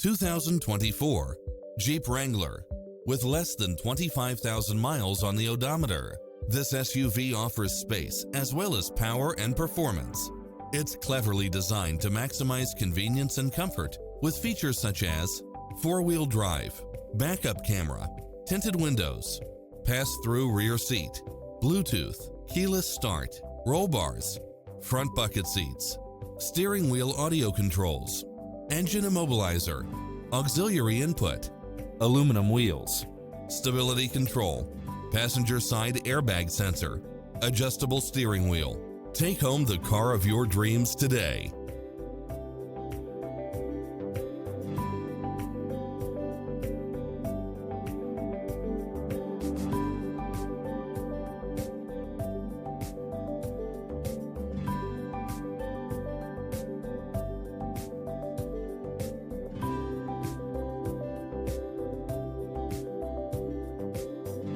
2024 Jeep Wrangler. With less than 25,000 miles on the odometer, this SUV offers space as well as power and performance. It's cleverly designed to maximize convenience and comfort with features such as four-wheel drive, backup camera, tinted windows, pass-through rear seat, Bluetooth, keyless start, roll bars, front bucket seats, steering wheel audio controls, engine immobilizer, auxiliary input, aluminum wheels, stability control, passenger side airbag sensor, adjustable steering wheel. Take home the car of your dreams today.